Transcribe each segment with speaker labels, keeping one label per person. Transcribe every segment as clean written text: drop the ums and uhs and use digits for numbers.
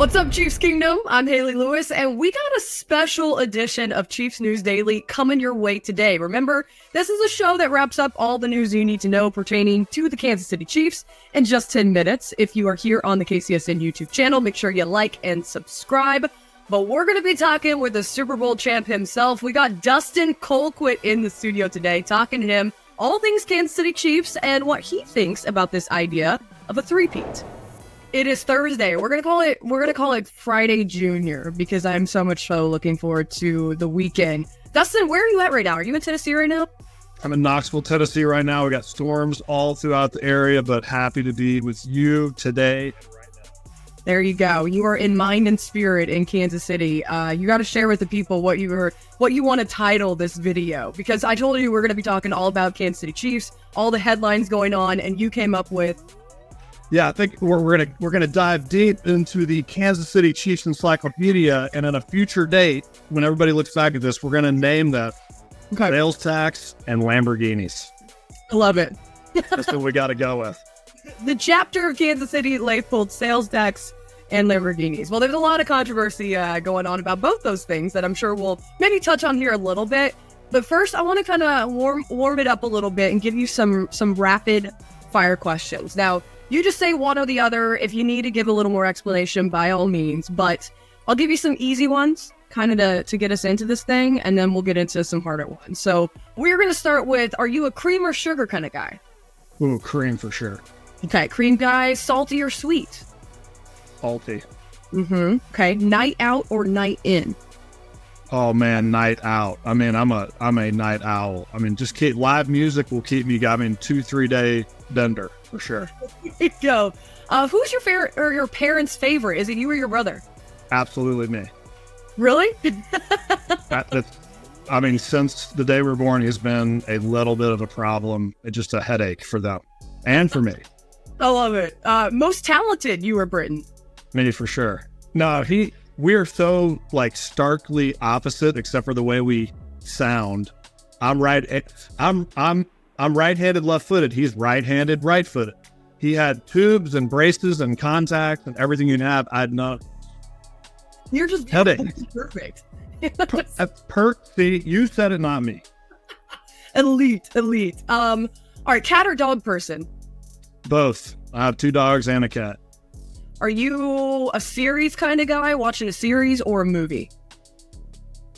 Speaker 1: What's up, Chiefs Kingdom? I'm Hayley Lewis, and we got a special edition of Chiefs News Daily coming your way today. Remember, this is a show that wraps up all the news you need to know pertaining to the Kansas City Chiefs in just 10 minutes. If you are here on the KCSN YouTube channel, make sure you like and subscribe. But we're going to be talking with the Super Bowl champ himself. We got Dustin Colquitt in the studio today, talking to him all things Kansas City Chiefs and what he thinks about this idea of a three-peat. It is Thursday. We're gonna call it Friday Junior because I'm so much so looking forward to the weekend. Dustin, where are you at right now? Are you in Tennessee right now?
Speaker 2: I'm in Knoxville, Tennessee right now. We got storms all throughout the area, but happy to be with you today.
Speaker 1: There you go. You are in mind and spirit in Kansas City. You got to share with the people what you want to title this video, because I told you we're going to be talking all about Kansas City Chiefs, all the headlines going on, and you came up with.
Speaker 2: Yeah, I think we're gonna dive deep into the Kansas City Chiefs encyclopedia, and at a future date, when everybody looks back at this, we're gonna name that sales tax and Lamborghinis.
Speaker 1: I love it.
Speaker 2: That's what we got to go with.
Speaker 1: The chapter of Kansas City labeled sales tax and Lamborghinis. Well, there's a lot of controversy going on about both those things that I'm sure we'll maybe touch on here a little bit. But first, I want to kind of warm it up a little bit and give you some rapid fire questions. Now, you just say one or the other. If you need to give a little more explanation, by all means. But I'll give you some easy ones, kind of to get us into this thing, and then we'll get into some harder ones. So we're going to start with, are you a cream or sugar kind of guy?
Speaker 2: Ooh, cream for sure.
Speaker 1: Okay, cream guy. Salty or sweet?
Speaker 2: Salty.
Speaker 1: Okay, night out or night in?
Speaker 2: Oh man, night out. I mean, I'm a night owl. I mean, just live music will keep me. 2-3 day bender for sure.
Speaker 1: There you go. Who's your parents' favorite? Is it you or your brother?
Speaker 2: Absolutely me.
Speaker 1: Really?
Speaker 2: I mean, since the day we were born, he's been a little bit of a problem. It's just a headache for them and for me.
Speaker 1: I love it. Most talented, you or Britton?
Speaker 2: Me for sure. No, we're so starkly opposite, except for the way we sound. I'm right-handed, left-footed. He's right-handed, right-footed. He had tubes and braces and contacts and everything you have. I'd not.
Speaker 1: You're just perfect.
Speaker 2: See, you said it, not me.
Speaker 1: Elite. All right, cat or dog person?
Speaker 2: Both. I have 2 dogs and a cat.
Speaker 1: Are you a series kind of guy, watching a series or a movie?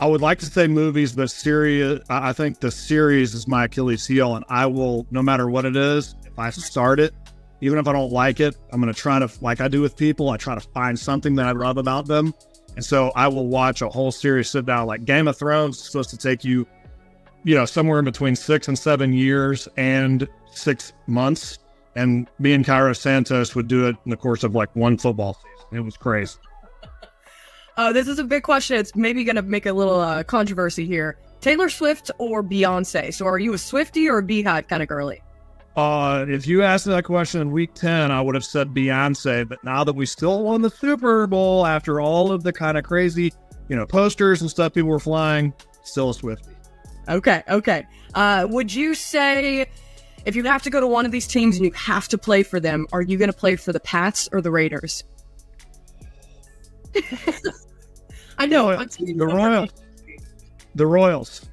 Speaker 2: I would like to say movies, but series, I think the series is my Achilles heel, and I will, no matter what it is, if I start it, even if I don't like it, I'm going to try to, like I do with people, I try to find something that I love about them. And so I will watch a whole series, sit down. Like Game of Thrones is supposed to take you, somewhere in between 6 and 7 years and 6 months. And me and Cairo Santos would do it in the course of one football season. It was crazy.
Speaker 1: This is a big question. It's maybe going to make a little controversy here. Taylor Swift or Beyonce? So are you a Swiftie or a Beehive kind of girly?
Speaker 2: If you asked me that question in week 10, I would have said Beyonce. But now that we still won the Super Bowl, after all of the kind of crazy, posters and stuff people were flying, still a Swiftie.
Speaker 1: Okay. Would you say, if you have to go to one of these teams and you have to play for them, are you going to play for the Pats or the Raiders? I know.
Speaker 2: The Royals. The Royals.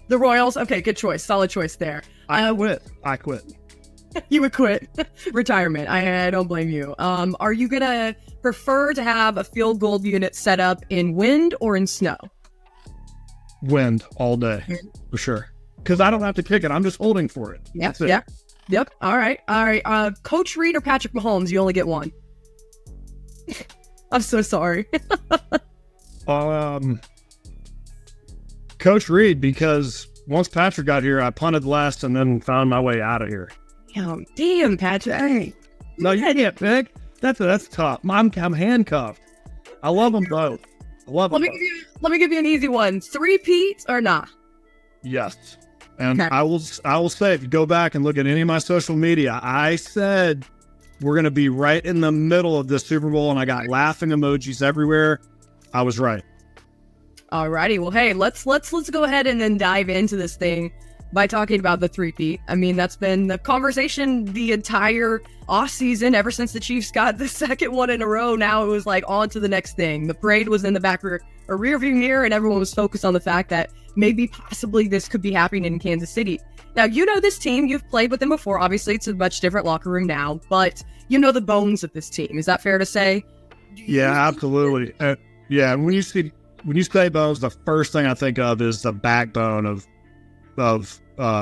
Speaker 1: The Royals? Okay, good choice. Solid choice there.
Speaker 2: I quit.
Speaker 1: You would quit. Retirement. I don't blame you. Are you going to prefer to have a field goal unit set up in wind or in snow?
Speaker 2: Wind all day, for sure. Because I don't have to kick it. I'm just holding for it.
Speaker 1: Yep. All right. Coach Reed or Patrick Mahomes? You only get one. I'm so sorry.
Speaker 2: Coach Reed, because once Patrick got here, I punted last and then found my way out of here.
Speaker 1: Damn, Patrick. Hey.
Speaker 2: No, you can't pick. That's tough. I'm handcuffed. I love them both. Let me
Speaker 1: give you an easy one. Three-Peat or not?
Speaker 2: Yes. And okay. I will say, if you go back and look at any of my social media, I said we're going to be right in the middle of this Super Bowl, and I got laughing emojis everywhere. I was right.
Speaker 1: Alrighty. Well, hey, let's go ahead and then dive into this thing. by talking about the Three-Peat. I mean, that's been the conversation the entire offseason, ever since the Chiefs got the second one in a row. Now it was like on to the next thing. The parade was in the back rearview mirror, and everyone was focused on the fact that maybe possibly this could be happening in Kansas City. Now, you know this team. You've played with them before. Obviously, it's a much different locker room now, but you know the bones of this team. Is that fair to say?
Speaker 2: Yeah, absolutely. Yeah, when you say bones, the first thing I think of is the backbone of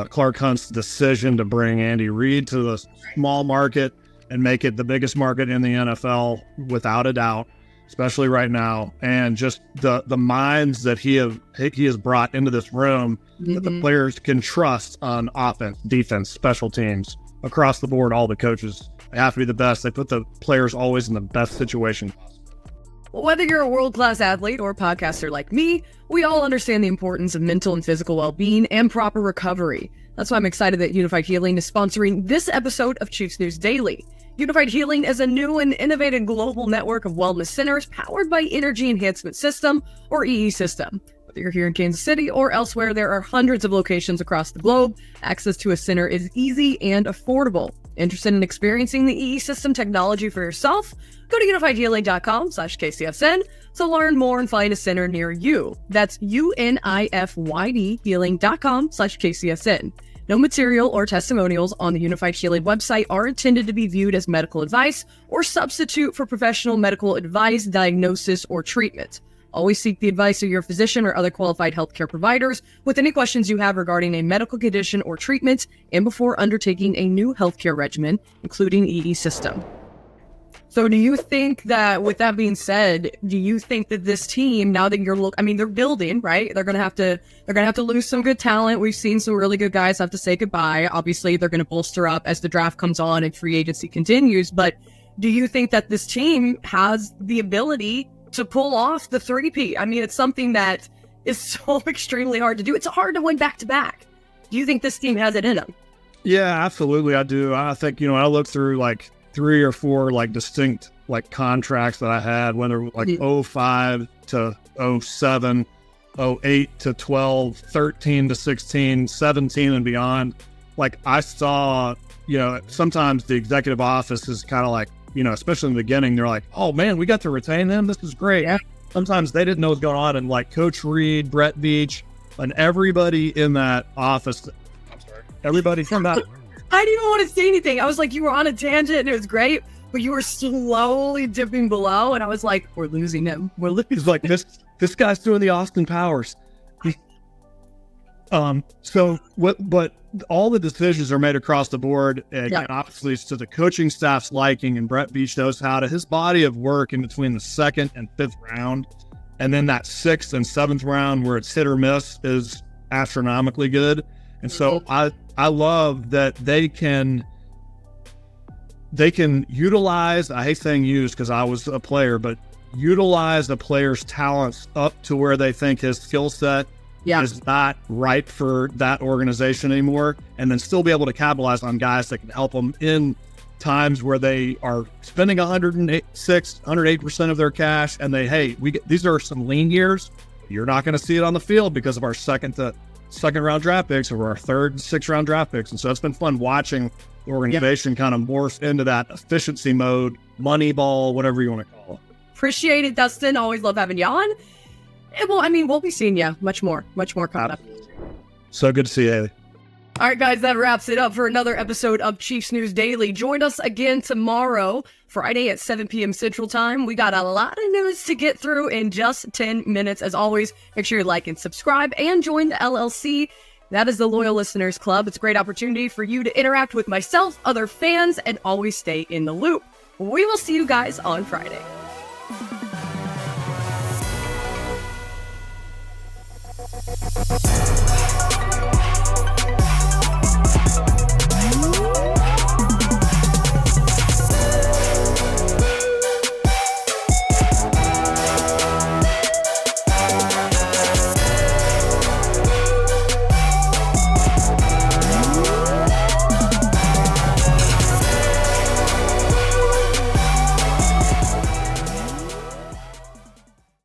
Speaker 2: Clark Hunt's decision to bring Andy Reid to the small market and make it the biggest market in the NFL without a doubt, especially right now. And just the minds that he has brought into this room that the players can trust on offense, defense, special teams, across the board. All the coaches, they have to be the best. They put the players always in the best situation possible.
Speaker 1: Whether you're a world-class athlete or a podcaster like me, we all understand the importance of mental and physical well-being and proper recovery. That's why I'm excited that Unifyd Healing is sponsoring this episode of Chiefs News Daily. Unifyd Healing is a new and innovative global network of wellness centers powered by Energy Enhancement System, or EE System. Whether you're here in Kansas City or elsewhere, there are hundreds of locations across the globe. Access to a center is easy and affordable. Interested in experiencing the EE System technology for yourself? Go to unifydhealing.com/KCSN to learn more and find a center near you. That's UNIFYD healing.com/KCSN. No material or testimonials on the Unifyd Healing website are intended to be viewed as medical advice or substitute for professional medical advice, diagnosis, or treatment. Always seek the advice of your physician or other qualified healthcare providers with any questions you have regarding a medical condition or treatment and before undertaking a new healthcare regimen, including EE System. So do you think that, with that being said, do you think that this team, now that they're building, right? They're going to have to lose some good talent. We've seen some really good guys have to say goodbye. Obviously, they're going to bolster up as the draft comes on and free agency continues. But do you think that this team has the ability to pull off the Three-Peat? I mean, it's something that is so extremely hard to do. It's hard to win back-to-back. Do you think this team has it in them?
Speaker 2: Yeah, absolutely. I do. I think, I look through like 3 or 4 like distinct like contracts that I had, whether like 05 to 07, 08 to 12, 13 to 16, 17 and beyond. Like I saw, sometimes the executive office is kind of like, especially in the beginning, they're like, oh man, we got to retain him. This is great. Yeah. Sometimes they didn't know what's going on. And like Coach Reed, Brett Veach, and everybody in that office, everybody from that.
Speaker 1: I didn't even want to say anything. I was like, you were on a tangent and it was great, but you were slowly dipping below. And I was like, we're losing him. We're losing.
Speaker 2: He's like, this guy's doing the Austin Powers. But all the decisions are made across the board. And obviously it's to the coaching staff's liking, and Brett Veach knows how to, his body of work in between the 2nd and 5th round. And then that 6th and 7th round where it's hit or miss is astronomically good. And so I love that they can utilize, I hate saying use because I was a player, but utilize the player's talents up to where they think his skill set is not right for that organization anymore, and then still be able to capitalize on guys that can help them in times where they are spending 108% of their cash, and these are some lean years. You're not going to see it on the field because of our second round draft picks or our 3rd and 6th round draft picks. And so it's been fun watching the organization kind of morph into that efficiency mode, money ball, whatever you want to call it.
Speaker 1: Appreciate it, Dustin. Always love having you on. And we'll be seeing you much more coming up.
Speaker 2: So good to see you, Hayley.
Speaker 1: All right, guys, that wraps it up for another episode of Chiefs News Daily. Join us again tomorrow, Friday at 7 p.m. Central Time. We got a lot of news to get through in just 10 minutes. As always, make sure you like and subscribe and join the LLC. That is the Loyal Listeners Club. It's a great opportunity for you to interact with myself, other fans, and always stay in the loop. We will see you guys on Friday.